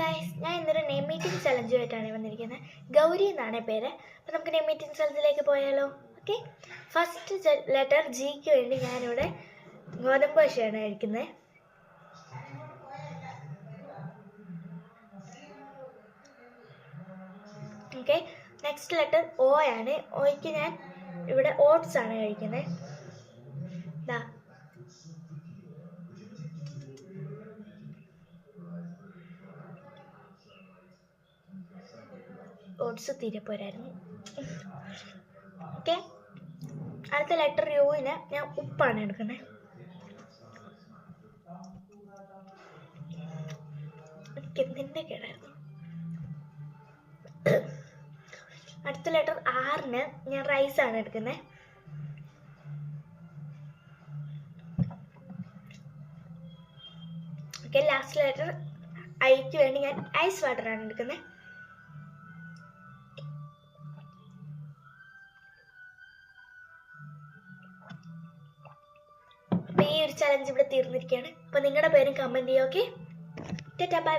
Guys, ഞാൻ ഇന്നൊരു name meeting ചലഞ്ചുമായിട്ടാണ് വന്നിരിക്കുന്നത്. ഗൗരി എന്നാണ് പേര്. അപ്പോൾ നമുക്ക് നെയിം മീറ്റിംഗ് ചലഞ്ചിലേക്ക് പോയാലോ? ഓക്കെ. ഫസ്റ്റ് ലെറ്റർ ജിക്ക് വേണ്ടി ഞാനിവിടെ ഗോതമ്പ് ദോശയാണ് കഴിക്കുന്നത്. ഓക്കെ. നെക്സ്റ്റ് ലെറ്റർ ഒ ആണ്. ഒയ്ക്ക് ഞാൻ ഇവിടെ ഓട്സ് ആണ് കഴിക്കുന്നത്. ഇതാ. ഓട്സ് തീരെ പോരായിരുന്നു. ഓക്കെ. അടുത്ത ലെറ്റർ യുവിന് ഞാൻ ഉപ്പാണ് എടുക്കുന്നത്. എന്തിൻ്റെ കേടായിരുന്നു. അടുത്ത ലെറ്റർ ആറിന് ഞാൻ റൈസ് ആണ് എടുക്കുന്നത്. ഓക്കെ. ലാസ്റ്റ് ലെറ്റർ ഐക്ക് വേണ്ടി ഞാൻ ഐസ് വാട്ടർ ആണ് എടുക്കുന്നത്. അപ്പോൾ ഈ ഒരു ചലഞ്ച് ഇവിടെ തീർന്നിരിക്കുകയാണ്. അപ്പോൾ നിങ്ങളുടെ പേരും കമൻറ്റ് ചെയ്യുക. ഓക്കെ. ടാറ്റാ, ബൈ.